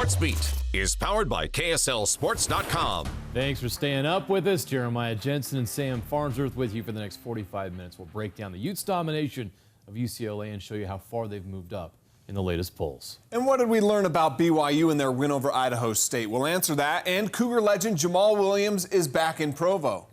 SportsBeat is powered by KSLSports.com. Thanks for staying up with us. Jeremiah Jensen and Sam Farnsworth with you for the next 45 minutes. We'll break down the Utes' domination of UCLA and show you how far they've moved up in the latest polls. And what did we learn about BYU and their win over Idaho State? We'll answer that. And Cougar legend Jamal Williams is back in Provo.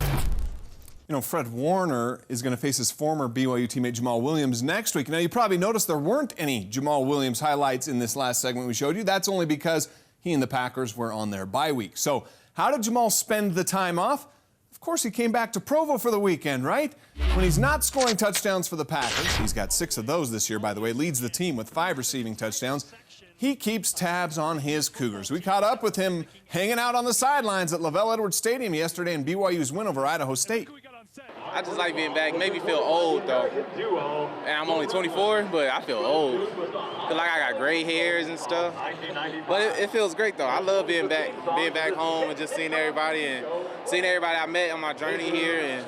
You know, Fred Warner is going to face his former BYU teammate Jamal Williams next week. Now, you probably noticed there weren't any Jamal Williams highlights in this last segment we showed you. That's only because he and the Packers were on their bye week. So how did Jamal spend the time off? Of course, he came back to Provo for the weekend, right? When he's not scoring touchdowns for the Packers, he's got 6 of those this year, by the way, leads the team with 5 receiving touchdowns. He keeps tabs on his Cougars. We caught up with him hanging out on the sidelines at LaVell Edwards Stadium yesterday in BYU's win over Idaho State. I just like being back. Made me feel old, though. And I'm only 24, but I feel old. Feel like I got gray hairs and stuff. But it feels great, though. I love being back home and just seeing everybody I met on my journey here and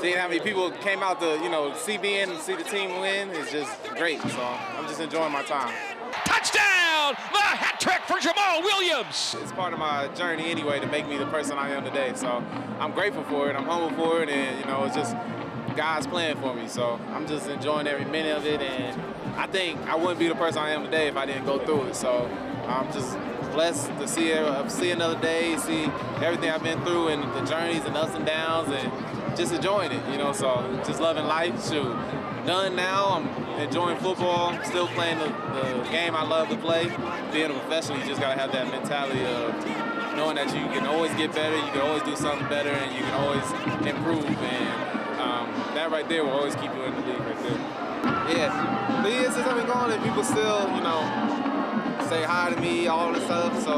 seeing how many people came out to, see me and see the team win is just great. So I'm just enjoying my time. Touchdown! The hat trick for Jamal Williams! It's part of my journey anyway to make me the person I am today. So I'm grateful for it. I'm humble for it. And, it's just God's plan for me. So I'm just enjoying every minute of it. And I think I wouldn't be the person I am today if I didn't go through it. So I'm just blessed to see another day, see everything I've been through and the journeys and ups and downs and just enjoying it, So just loving life. Shoot. Done now. I'm enjoying football. Still playing the game I love to play. Being a professional, you just got to have that mentality of knowing that you can always get better, you can always do something better, and you can always improve. And that right there will always keep you in the league right there. Yeah, the years since I've been gone, and people still, say hi to me, all this stuff. So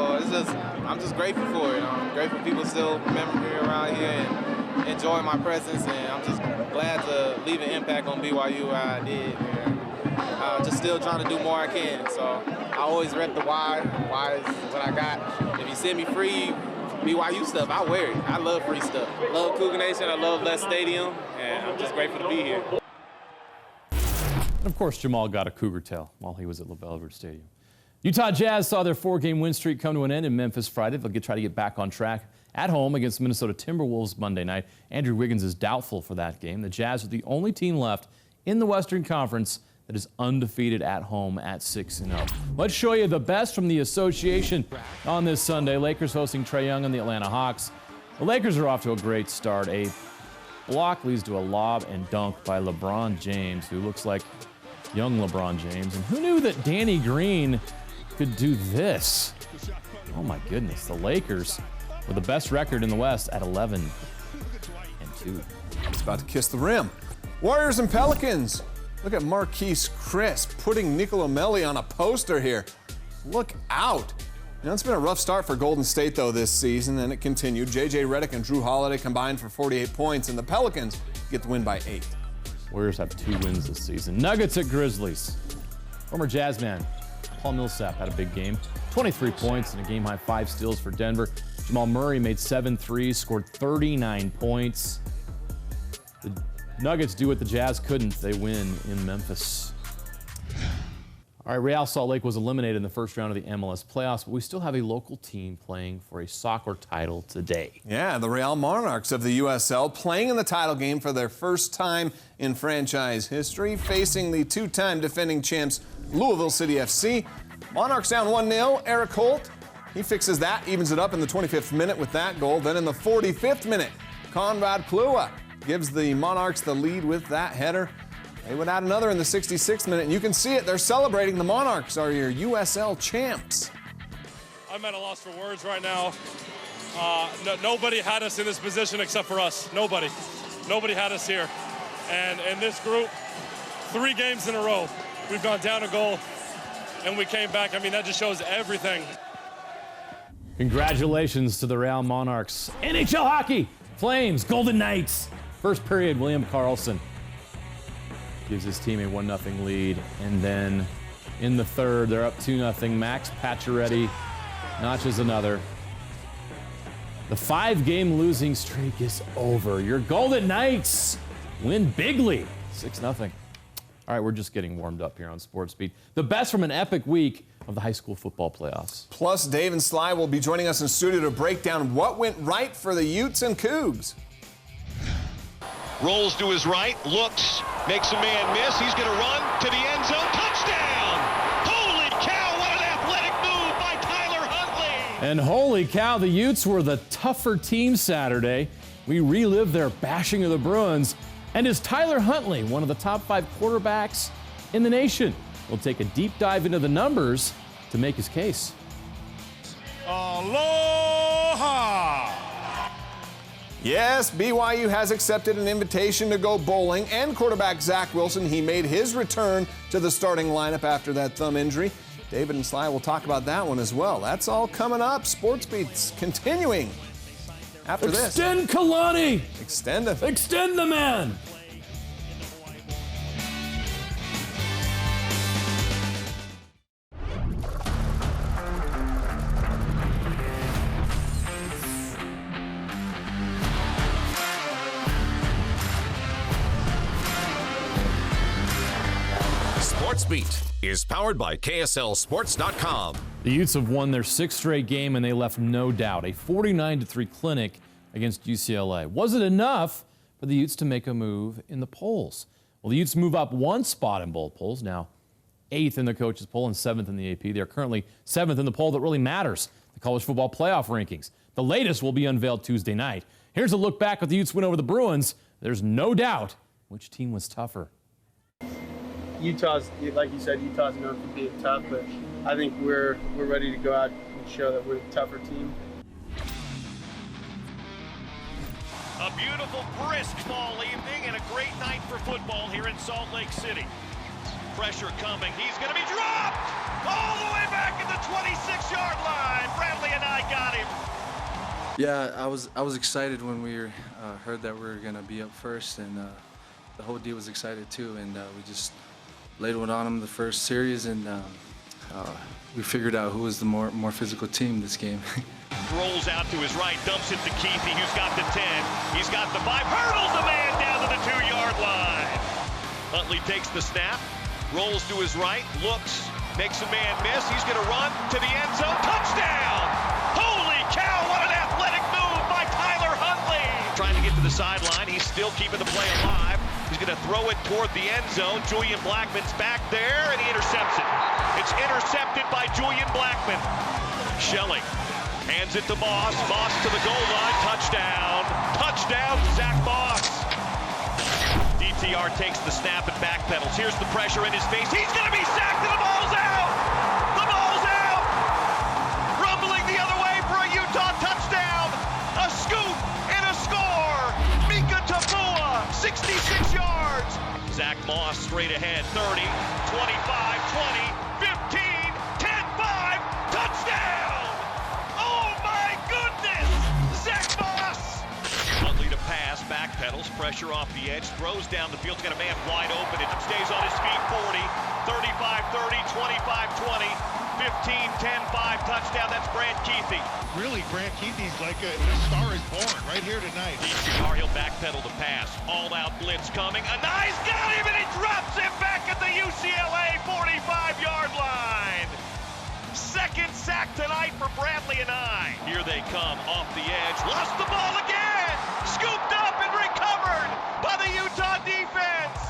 I'm just grateful for it. I'm grateful people still remember me around here and enjoy my presence, and I'm just glad to leave an impact on BYU where I did. Just still trying to do more I can. So I always rep the why. Why is what I got. If you send me free BYU stuff, I wear it. I love free stuff. I love Cougar Nation. I love Les Stadium, and I'm just grateful to be here. And of course, Jamal got a Cougar tail while he was at LaVell Edwards Stadium. Utah Jazz saw their 4-game win streak come to an end in Memphis Friday. They'll try to get back on track at home against Minnesota Timberwolves Monday night. Andrew Wiggins is doubtful for that game. The Jazz are the only team left in the Western Conference that is undefeated at home at 6-0. Let's show you the best from the association on this Sunday. Lakers hosting Trae Young and the Atlanta Hawks. The Lakers are off to a great start. A block leads to a lob and dunk by LeBron James, who looks like young LeBron James. And who knew that Danny Green could do this? Oh my goodness, the Lakers with the best record in the West at 11-2. He's about to kiss the rim. Warriors and Pelicans. Look at Marquise Chris putting Nicola Melli on a poster here. Look out. It's been a rough start for Golden State, though, this season, and it continued. J.J. Redick and Drew Holiday combined for 48 points, and the Pelicans get the win by 8. Warriors have 2 wins this season. Nuggets at Grizzlies. Former Jazzman Paul Millsap had a big game. 23 points and a game-high 5 steals for Denver. Jamal Murray made 7 threes, scored 39 points. The Nuggets do what the Jazz couldn't. They win in Memphis. All right, Real Salt Lake was eliminated in the first round of the MLS playoffs, but we still have a local team playing for a soccer title today. Yeah, the Real Monarchs of the USL playing in the title game for their first time in franchise history, facing the 2-time defending champs Louisville City FC. Monarchs down 1-0. Eric Holt, he fixes that, evens it up in the 25th minute with that goal. Then in the 45th minute, Conrad Plua gives the Monarchs the lead with that header. They would add another in the 66th minute, and you can see it. They're celebrating. The Monarchs are your USL champs. I'm at a loss for words right now. Nobody had us in this position except for us. Nobody had us here. And in this group, 3 games in a row, we've gone down a goal, and we came back. I mean, that just shows everything. Congratulations to the Real Monarchs. NHL hockey, Flames, Golden Knights. First period, William Karlsson gives his team a 1-0 lead. And then in the third, they're up 2-0. Max Pacioretty notches another. The 5-game losing streak is over. Your Golden Knights win bigly, 6-0. All right, we're just getting warmed up here on SportsBeat. The best from an epic week of the high school football playoffs. Plus, Dave and Sly will be joining us in studio to break down what went right for the Utes and Cougs. Rolls to his right, looks, makes a man miss. He's going to run to the end zone. Touchdown! Holy cow, what an athletic move by Tyler Huntley! And holy cow, the Utes were the tougher team Saturday. We relived their bashing of the Bruins. And is Tyler Huntley one of the top 5 quarterbacks in the nation? We'll take a deep dive into the numbers to make his case. Aloha! Yes, BYU has accepted an invitation to go bowling, and quarterback Zach Wilson, he made his return to the starting lineup after that thumb injury. David and Sly will talk about that one as well. That's all coming up. SportsBeat's continuing after this. Extend Kalani! Extend him. Extend the man! SportsBeat is powered by KSLSports.com. The Utes have won their 6th straight game, and they left no doubt. A 49-3 clinic against UCLA. Was it enough for the Utes to make a move in the polls? Well, the Utes move up 1 spot in both polls, now 8th in the coaches poll and 7th in the AP. They're currently 7th in the poll that really matters, the college football playoff rankings. The latest will be unveiled Tuesday night. Here's a look back at the Utes win over the Bruins. There's no doubt which team was tougher. Utah's, like you said, Utah's known for being tough, but I think we're ready to go out and show that we're a tougher team. A beautiful, brisk fall evening and a great night for football here in Salt Lake City. Pressure coming. He's going to be dropped all the way back at the 26-yard line. Bradley and I got him. Yeah, I was excited when we heard that we were going to be up first, and the whole deal was excited too, and we just laid one on them the first series, and we figured out who was the more physical team this game. Rolls out to his right, dumps it to Keithy, who's got the 10. He's got the 5, hurdles the man down to the 2-yard line. Huntley takes the snap, rolls to his right, looks, makes a man miss. He's going to run to the end zone. Touchdown! Holy cow, what an athletic move by Tyler Huntley! Trying to get to the sideline. He's still keeping the play alive. He's going to throw it toward the end zone. Julian Blackman's back there, and he intercepts it. It's intercepted by Julian Blackman. Schelling hands it to Moss. Moss to the goal line. Touchdown. Touchdown, Zach Moss. DTR takes the snap and backpedals. Here's the pressure in his face. He's going to be sacked, and the ball's out. The ball's out. Rumbling the other way for a Utah touchdown. A scoop and a score. Mika Tafua, 66 yards. Zach Moss straight ahead. 30, 25, 20, 15, 10, 5. Touchdown. Oh my goodness. Zach Moss. Huntley to pass, backpedals, pressure off the edge, throws down the field, got a man wide open, and stays on his feet. 40, 35, 30, 25, 20, 15, 10, 5, touchdown. That's Brant Keithy. Really, Brant Keithy's like a star is born right here tonight. DTR, he'll backpedal the pass. All-out blitz coming. Anai's got him, and he drops him back at the UCLA 45-yard line. Second sack tonight for Bradley and I. Here they come off the edge. Lost the ball again. Scooped up and recovered by the Utah defense.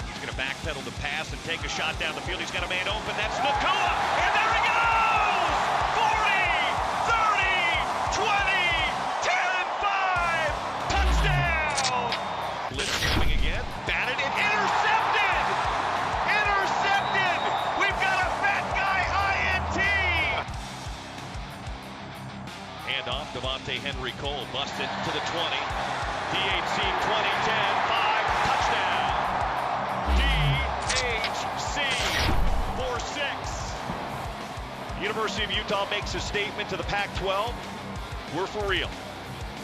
He's going to backpedal the pass and take a shot down the field. He's got a man open. That's Nakua. And there he goes. 40, 30, 20, 10, 5. Touchdown. Blitz coming again. Batted and intercepted. Intercepted. We've got a fat guy INT. Hand off. Devontae Henry Cole busted to the 20. DHC 20, 10, 5. Touchdown. DHC 4-6. University of Utah makes a statement to the Pac-12. We're for real.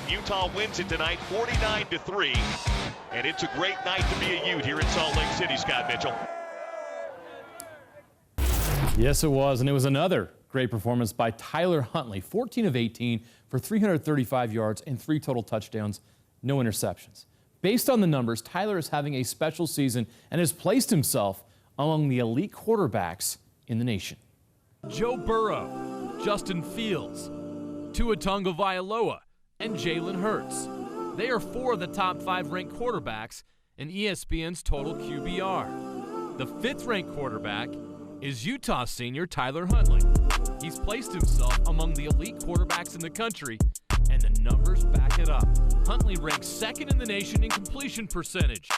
Utah wins it tonight, 49-3. And it's a great night to be a Ute here in Salt Lake City, Scott Mitchell. Yes, it was, and it was another great performance by Tyler Huntley. 14 of 18 for 335 yards and 3 total touchdowns, no interceptions. Based on the numbers, Tyler is having a special season and has placed himself among the elite quarterbacks in the nation. Joe Burrow, Justin Fields, Tua Tagovailoa, and Jalen Hurts. They are 4 of the top 5 ranked quarterbacks in ESPN's total QBR. The 5th ranked quarterback is Utah senior Tyler Huntley. He's placed himself among the elite quarterbacks in the country, and the numbers back it up. Huntley ranks 2nd in the nation in completion percentage,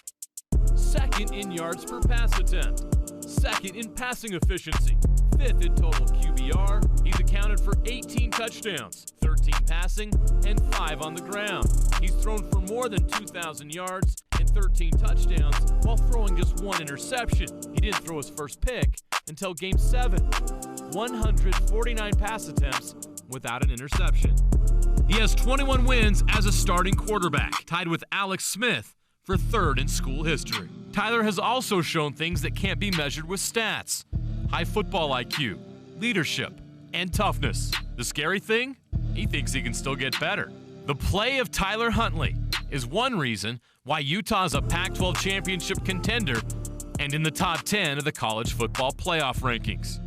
2nd in yards per pass attempt, 2nd in passing efficiency, 5th in total QBR. He's accounted for 18 touchdowns, 13 passing, and 5 on the ground. He's thrown for more than 2,000 yards and 13 touchdowns while throwing just 1 interception. He didn't throw his first pick until Game 7. 149 pass attempts without an interception. He has 21 wins as a starting quarterback, tied with Alex Smith for 3rd in school history. Tyler has also shown things that can't be measured with stats: high football IQ, leadership, and toughness. The scary thing? He thinks he can still get better. The play of Tyler Huntley is one reason why Utah is a Pac-12 championship contender and in the top 10 of the college football playoff rankings.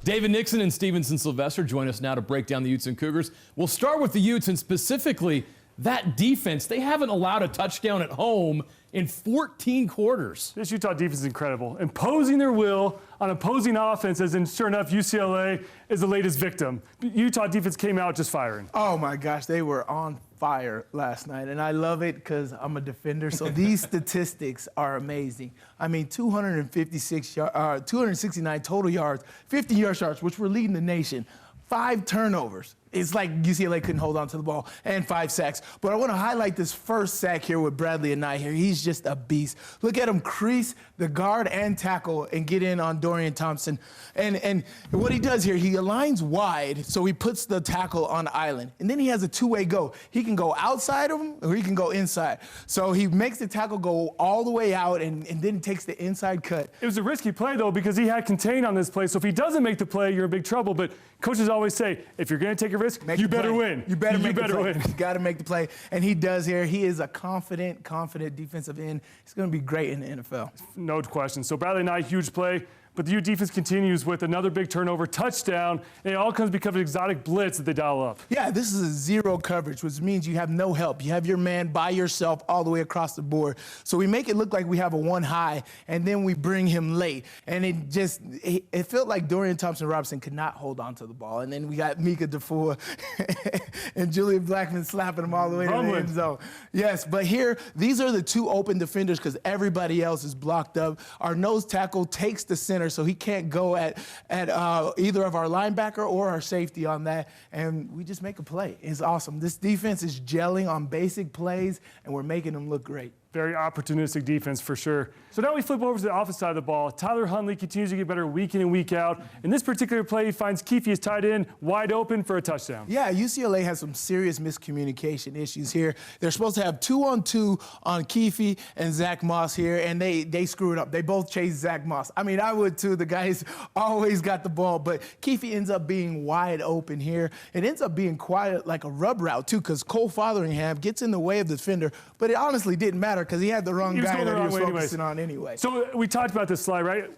David Nixon and Stevenson Sylvester join us now to break down the Utes and Cougars. We'll start with the Utes and specifically that defense. They haven't allowed a touchdown at home in 14 quarters. This Utah defense is incredible, imposing their will on opposing offenses, and sure enough, UCLA is the latest victim. Utah defense came out just firing. Oh my gosh, they were on fire last night, and I love it because I'm a defender, so these statistics are amazing. I mean, 269 total yards, 50 yard yards, which we're leading the nation, 5 turnovers. It's like UCLA couldn't hold on to the ball, and 5 sacks. But I want to highlight this first sack here with Bradley Knight here. He's just a beast. Look at him crease the guard and tackle and get in on Dorian Thompson. And what he does here, he aligns wide, so he puts the tackle on the island. And then he has a 2-way go. He can go outside of him or he can go inside. So he makes the tackle go all the way out and then takes the inside cut. It was a risky play, though, because he had contain on this play. So if he doesn't make the play, you're in big trouble. But coaches always say, if you're going to take a risk, you better win. You better win. You got to make the play. And he does here. He is a confident defensive end. He's going to be great in the NFL. No question. So Bradley Knight, huge play. But the Ute defense continues with another big turnover, touchdown, and it all comes because of an exotic blitz that they dial up. Yeah, this is a 0 coverage, which means you have no help. You have your man by yourself all the way across the board. So we make it look like we have a 1 high, and then we bring him late. And it felt like Dorian Thompson-Robinson could not hold on to the ball. And then we got Mika DeFua and Julian Blackman slapping him all the way to the end zone. Yes, but here, these are the 2 open defenders because everybody else is blocked up. Our nose tackle takes the center, so he can't go at either of our linebacker or our safety on that, and we just make a play. It's awesome. This defense is gelling on basic plays, and we're making them look great. Very opportunistic defense for sure. So now we flip over to the offensive side of the ball. Tyler Huntley continues to get better week in and week out. In this particular play, he finds Keefe tight end wide open for a touchdown. Yeah, UCLA has some serious miscommunication issues here. They're supposed to have 2-on-2 on Keefe and Zach Moss here, and they screwed up. They both chased Zach Moss. I mean, I would too. The guy's always got the ball, but Keefe ends up being wide open here. It ends up being quite like a rub route too, because Cole Fotheringham gets in the way of the defender, but it honestly didn't matter because he had the wrong guy that he was focusing on anyway. So we talked about this slide, right?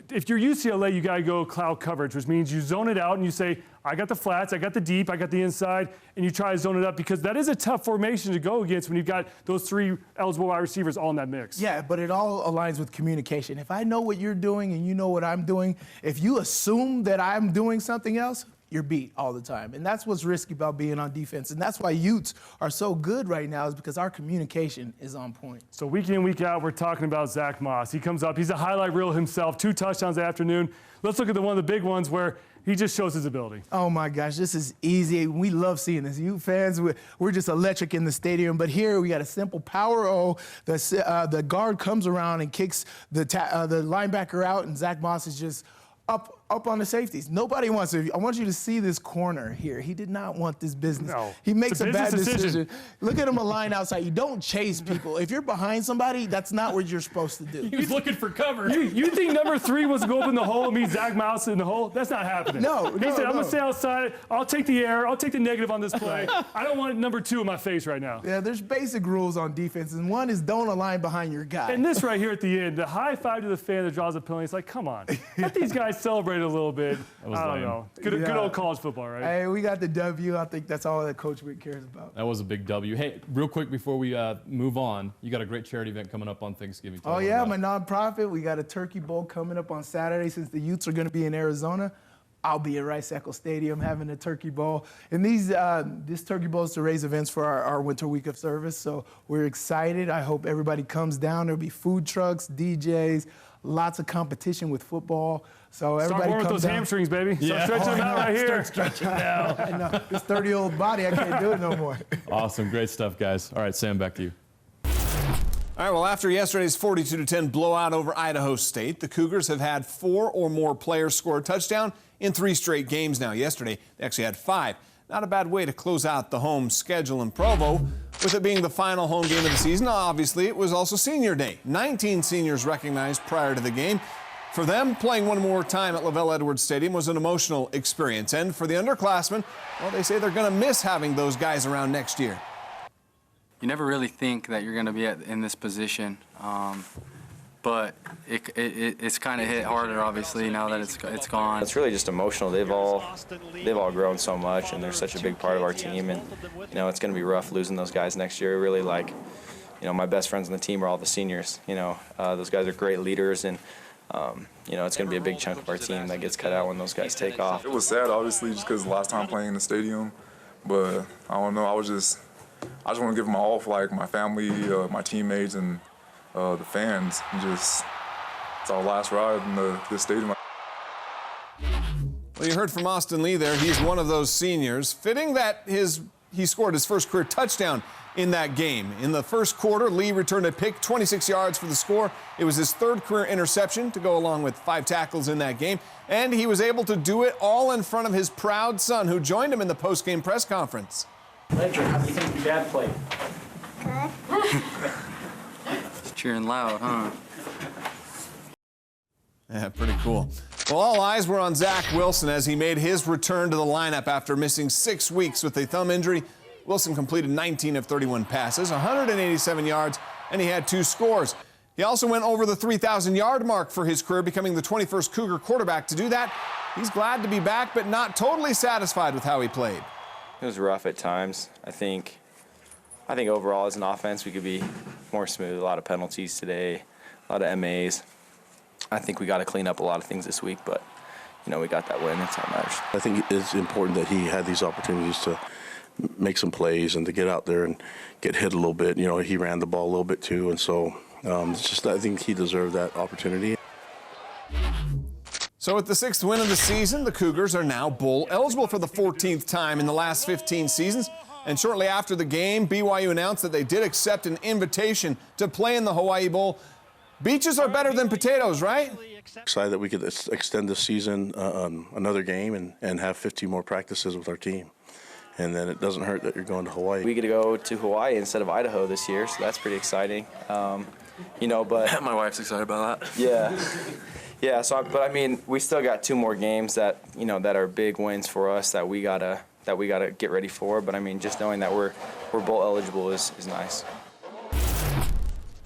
If you're UCLA, you got to go cloud coverage, which means you zone it out and you say, I got the flats, I got the deep, I got the inside, and you try to zone it up because that is a tough formation to go against when you've got those 3 eligible wide receivers all in that mix. Yeah, but it all aligns with communication. If I know what you're doing and you know what I'm doing, if you assume that I'm doing something else, you're beat all the time. And that's what's risky about being on defense. And that's why Utes are so good right now, is because our communication is on point. So week in, week out, we're talking about Zach Moss. He comes up, he's a highlight reel himself, 2 touchdowns that afternoon. Let's look at one of the big ones where he just shows his ability. Oh my gosh, this is easy. We love seeing this. Ute fans, we're just electric in the stadium. But here we got a simple power O. The guard comes around and kicks the linebacker out, and Zach Moss is just up up on the safeties. Nobody wants it. I want you to see this corner here. He did not want this business. No. He makes a bad decision. decision. Look at him a line outside. You don't chase people. If you're behind somebody, that's not what you're supposed to do. He was looking for cover. You think number 3 was to go up in the hole and meet Zach Mouse in the hole? That's not happening. No, He said, I'm going to stay outside. I'll take the air. I'll take the negative on this play. I don't want number 2 in my face right now. Yeah, there's basic rules on defense, and one is don't align behind your guy. And this right here at the end, the high five to the fan that draws a penalty, it's like, come on. Let these guys celebrate a little bit. I don't know. Good old college football, right? Hey, we got the W. I think that's all that Coach Wick cares about. That was a big W. Hey, real quick before we move on, you got a great charity event coming up on Thanksgiving. Oh, yeah, my nonprofit. We got a turkey bowl coming up on Saturday. Since the Utes are going to be in Arizona, I'll be at Rice-Eccles Stadium having a turkey bowl. And this turkey bowl is to raise events for our winter week of service. So we're excited. I hope everybody comes down. There'll be food trucks, DJs, lots of competition with football. So everybody Start warming comes with those down. hamstrings, baby. Yeah. Start stretching them out right here. Start stretching out. I know. This 30-year-old body, I can't do it no more. Awesome. Great stuff, guys. All right, Sam, back to you. All right, well, after yesterday's 42-10 blowout over Idaho State, the Cougars have had 4 or more players score a touchdown in 3 straight games now. Yesterday, they actually had 5. Not a bad way to close out the home schedule in Provo. With it being the final home game of the season, obviously, it was also senior day. 19 seniors recognized prior to the game. For them, playing one more time at LaVell Edwards Stadium was an emotional experience. And for the underclassmen, well, they say they're going to miss having those guys around next year. You never really think that you're going to be in this position, but it's kind of hit harder, obviously, now that it's gone. It's really just emotional. They've all grown so much, and they're such a big part of our team. And it's going to be rough losing those guys next year. Really, my best friends on the team are all the seniors. Those guys are great leaders, and it's going to be a big chunk of our team that gets cut out when those guys take off. It was sad, obviously, just because the last time playing in the stadium, but I don't know. I just want to give them all for my family, my teammates, and the fans. It's our last ride in this stadium. Well, you heard from Austin Lee there. He's one of those seniors. Fitting that he scored his first career touchdown in that game. In the first quarter, Lee returned a pick, 26 yards for the score. It was his 3rd career interception to go along with 5 tackles in that game. And he was able to do it all in front of his proud son, who joined him in the post-game press conference. Ledger, how do you think your dad played? Good. He's cheering loud, huh? Yeah, pretty cool. Well, all eyes were on Zach Wilson as he made his return to the lineup after missing 6 weeks with a thumb injury. Wilson completed 19 of 31 passes, 187 yards, and he had 2 scores. He also went over the 3,000-yard mark for his career, becoming the 21st Cougar quarterback to do that. He's glad to be back, but not totally satisfied with how he played. It was rough at times. I think overall as an offense we could be more smooth. A lot of penalties today, a lot of MAs. I think we got to clean up a lot of things this week, but we got that win. That's all that matters. I think it's important that he had these opportunities to make some plays and to get out there and get hit a little bit. He ran the ball a little bit too, and so I think he deserved that opportunity. So with the 6th win of the season, the Cougars are now bowl eligible for the 14th time in the last 15 seasons. And shortly after the game, BYU announced that they did accept an invitation to play in the Hawaii Bowl. Beaches are better than potatoes, right? Excited that we could extend the season another game and have 50 more practices with our team. And then it doesn't hurt that you're going to Hawaii. We get to go to Hawaii instead of Idaho this year, so that's pretty exciting. But my wife's excited about that. Yeah. Yeah, but we still got 2 more games that that are big wins for us that we gotta get ready for. But just knowing that we're bowl eligible is nice.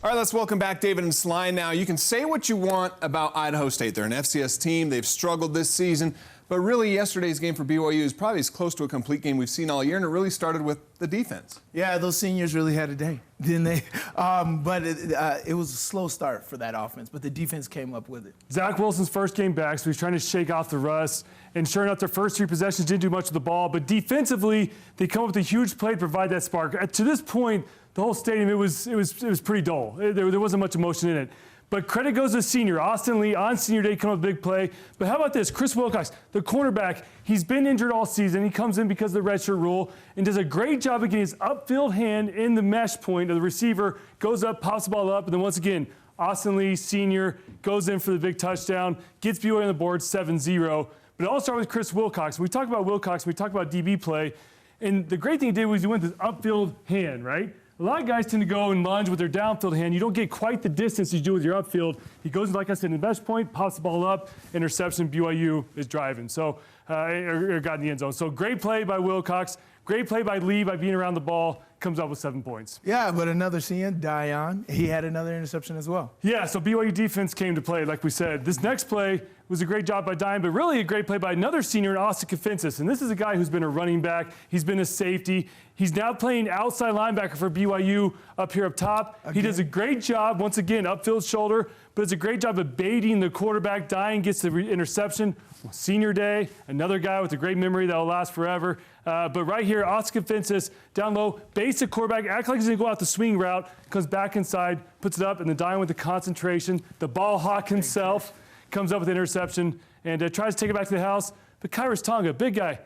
All right, let's welcome back David and Sly. Now, you can say what you want about Idaho State. They're an FCS team. They've struggled this season. But really, yesterday's game for BYU is probably as close to a complete game we've seen all year, and it really started with the defense. Yeah, those seniors really had a day, didn't they? But it was a slow start for that offense, but the defense came up with it. Zach Wilson's first game back, so he's trying to shake off the rust. And sure enough, their first 3 possessions didn't do much with the ball, but defensively, they come up with a huge play to provide that spark. To this point, the whole stadium, it was pretty dull. There wasn't much emotion in it. But credit goes to the senior. Austin Lee on senior day come up with a big play. But how about this? Chris Wilcox, the cornerback, he's been injured all season. He comes in because of the redshirt rule and does a great job of getting his upfield hand in the mesh point of the receiver, goes up, pops the ball up, and then once again, Austin Lee, senior, goes in for the big touchdown, gets BYU on the board 7-0. But it all started with Chris Wilcox. We talk about Wilcox, we talk about DB play, and the great thing he did was he went with this upfield hand, right? A lot of guys tend to go and lunge with their downfield hand. You don't get quite the distance you do with your upfield. He goes, like I said, in the best point, pops the ball up, interception, BYU is driving. So, or got in the end zone. So great play by Wilcox. Great play by Lee by being around the ball. Comes up with 7 points. Yeah, but another senior, Dion, he had another interception as well. Yeah, so BYU defense came to play, like we said. This next play was a great job by Dion, but really a great play by another senior, Austin Kafensis. And this is a guy who's been a running back. He's been a safety. He's now playing outside linebacker for BYU up here up top. He does a great job, once again, upfield shoulder, but it's a great job of baiting the quarterback. Dion gets the interception. Senior day, another guy with a great memory that will last forever. But right here, Austin Kafensis down low, basic quarterback, acts like he's going to go out the swing route, comes back inside, puts it up, and then Dion with the concentration. The ball hawk himself comes up with an interception and tries to take it back to the house. But Kyrus Tonga, big guy,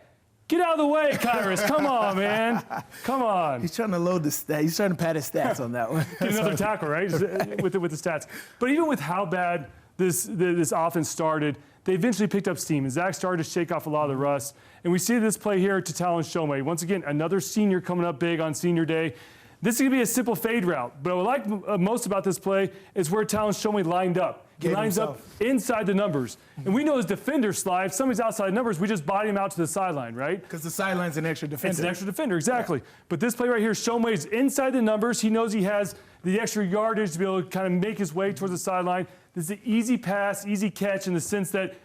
get out of the way, Kyrus. Come on, man. Come on. He's trying to load the stats. He's trying to pad his stats on that one. Get another tackle, right? with the stats. But even with how bad this offense started, they eventually picked up steam, and Zach started to shake off a lot of the rust. And we see this play here to Talon Shomei. Once again, another senior coming up big on senior day. This is going to be a simple fade route, but what I like most about this play is where Talon Shomei lined up. He lines up inside the numbers. And we know as defenders slide, if somebody's outside numbers, we just body him out to the sideline, right? Because the sideline's an extra defender. It's an extra defender, exactly. Yeah. But this play right here, Shomei's inside the numbers. He knows he has the extra yardage to be able to kind of make his way towards the sideline. This is an easy pass, easy catch in the sense that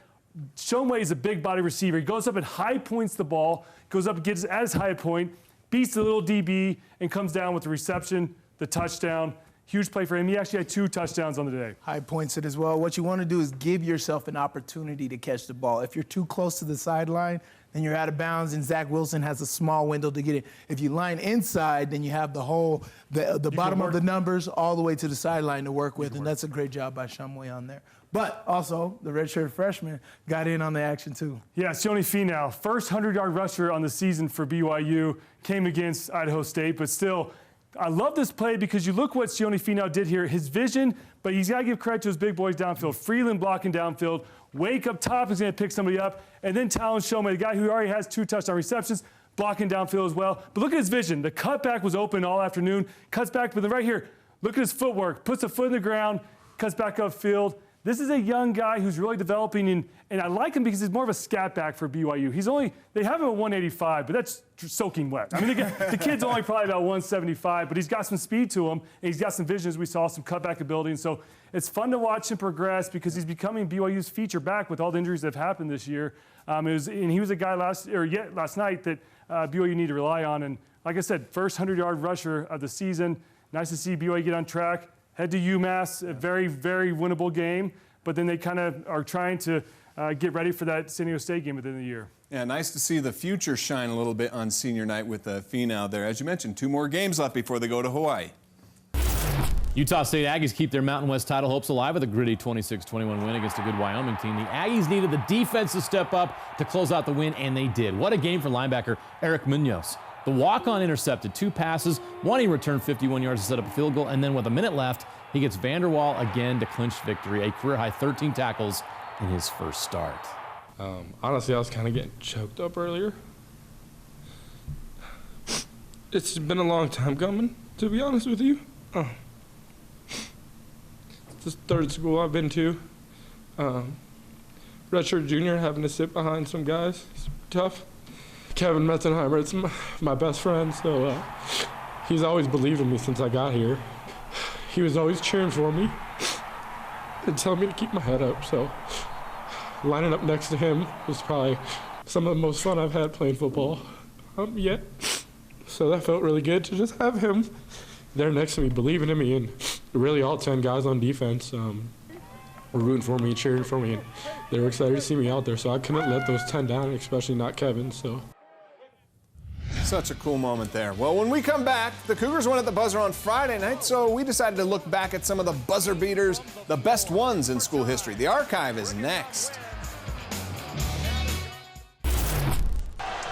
Shomei is a big body receiver. He goes up and high points the ball, goes up and gets at his high point, beats the little DB, and comes down with the reception, the touchdown. Huge play for him. He actually had 2 touchdowns on the day. High points it as well. What you want to do is give yourself an opportunity to catch the ball. If you're too close to the sideline, then you're out of bounds, and Zach Wilson has a small window to get it. If you line inside, then you have the whole, the bottom of the numbers all the way to the sideline to work with, and that's a great job by Shomei on there. But also, the redshirt freshman got in on the action too. Yeah, Sione Finau, first 100-yard rusher on the season for BYU, came against Idaho State, but still, I love this play because you look what Sione Finau did here. His vision, but he's got to give credit to his big boys downfield. Freeland blocking downfield. Wake up top is going to pick somebody up. And then Talon Shomei, the guy who already has 2 touchdown receptions, blocking downfield as well. But look at his vision. The cutback was open all afternoon. Cuts back, but then right here, look at his footwork. Puts a foot in the ground, cuts back upfield. This is a young guy who's really developing, and I like him because he's more of a scat back for BYU. They have him at 185, but that's soaking wet. I mean, the kid's only probably about 175, but he's got some speed to him, and he's got some vision, as we saw, some cutback ability. And so it's fun to watch him progress because he's becoming BYU's feature back with all the injuries that have happened this year. And he was a guy last night that BYU need to rely on. And like I said, first 100-yard rusher of the season. Nice to see BYU get on track. Head to UMass, a very, very winnable game, but then they kind of are trying to get ready for that San Diego State game at the end of the year. Yeah, nice to see the future shine a little bit on senior night with Finau there. As you mentioned, 2 more games left before they go to Hawaii. Utah State Aggies keep their Mountain West title hopes alive with a gritty 26-21 win against a good Wyoming team. The Aggies needed the defense to step up to close out the win, and they did. What a game for linebacker Eric Munoz. The walk-on intercepted 2 passes. One, he returned 51 yards to set up a field goal, and then with a minute left, he gets Vanderwall again to clinch victory. A career-high 13 tackles in his first start. Honestly, I was kind of getting choked up earlier. It's been a long time coming, to be honest with you. This 3rd school I've been to. Redshirt junior, having to sit behind some guys, it's tough. Kevin Metzenheimer, it's my best friend, so he's always believed in me since I got here. He was always cheering for me and telling me to keep my head up, so lining up next to him was probably some of the most fun I've had playing football yet. So that felt really good to just have him there next to me, believing in me, and really all 10 guys on defense were rooting for me, cheering for me, and they were excited to see me out there, so I couldn't let those 10 down, especially not Kevin, so. Such a cool moment there. Well, when we come back, the Cougars won at the buzzer on Friday night, so we decided to look back at some of the buzzer beaters, the best ones in school history. The archive is next.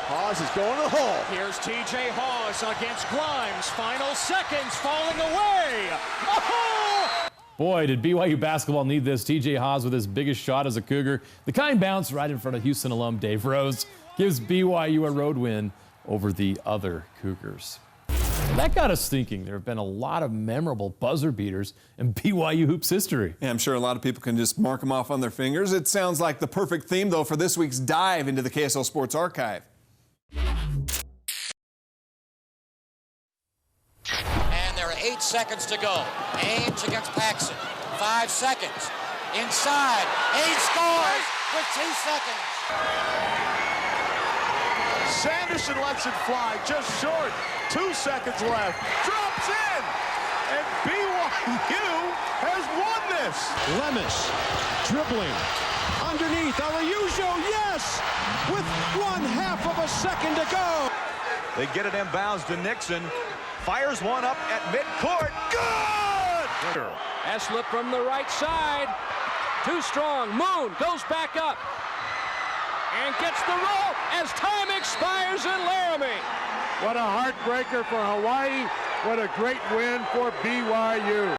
Hawes is going to the hole. Here's TJ Hawes against Grimes. Final seconds falling away. Oh! Boy, did BYU basketball need this. TJ Haas with his biggest shot as a Cougar. The kind bounced right in front of Houston alum Dave Rose. Gives BYU a road win over the other Cougars. That got us thinking. There have been a lot of memorable buzzer beaters in BYU hoops history. Yeah, I'm sure a lot of people can just mark them off on their fingers. It sounds like the perfect theme, though, for this week's dive into the KSL Sports Archive. And there are 8 seconds to go. Ames against Paxson. 5 seconds. Inside. Ames scores with 2 seconds. Sanderson lets it fly, just short. 2 seconds left. Drops in. And BYU has won this. Lemus dribbling. Underneath. Araujo, yes! With 1/2 of a second to go. They get it inbounds to Nixon. Fires one up at midcourt. Good! Eslip from the right side. Too strong. Moon goes back up. And gets the roll as time expires in Laramie. What a heartbreaker for Hawaii. What a great win for BYU.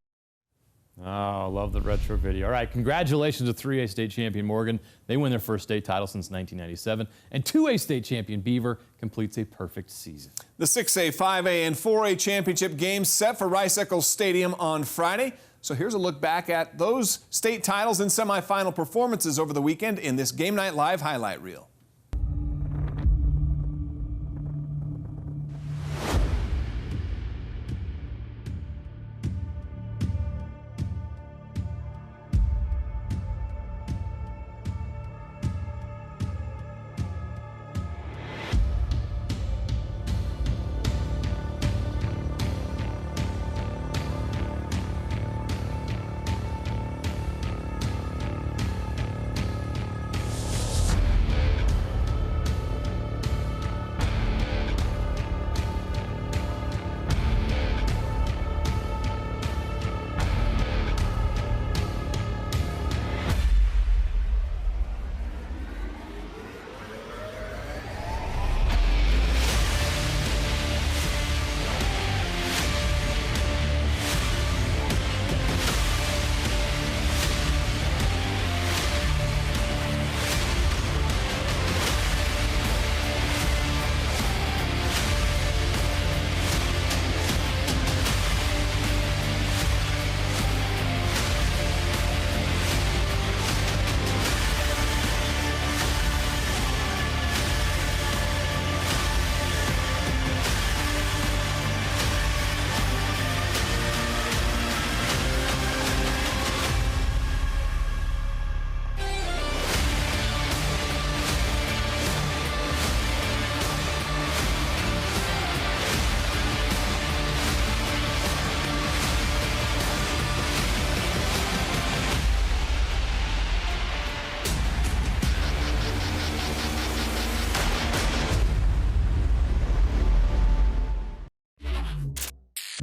Oh, love the retro video. All right, congratulations to 3A state champion Morgan. They win their first state title since 1997. And 2A state champion Beaver completes a perfect season. The 6A, 5A, and 4A championship games set for Rice-Eccles Stadium on Friday. So here's a look back at those state titles and semifinal performances over the weekend in this Game Night Live highlight reel.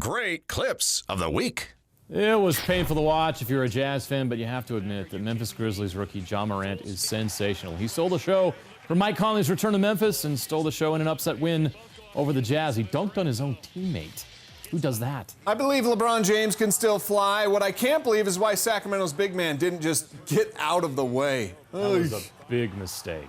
Great clips of the week. It was painful to watch if you're a Jazz fan, but you have to admit that Memphis Grizzlies rookie Ja Morant is sensational. He stole the show for Mike Conley's return to Memphis and stole the show in an upset win over the Jazz. He dunked on his own teammate. Who does that? I believe LeBron James can still fly. What I can't believe is why Sacramento's big man didn't just get out of the way. That was a big mistake.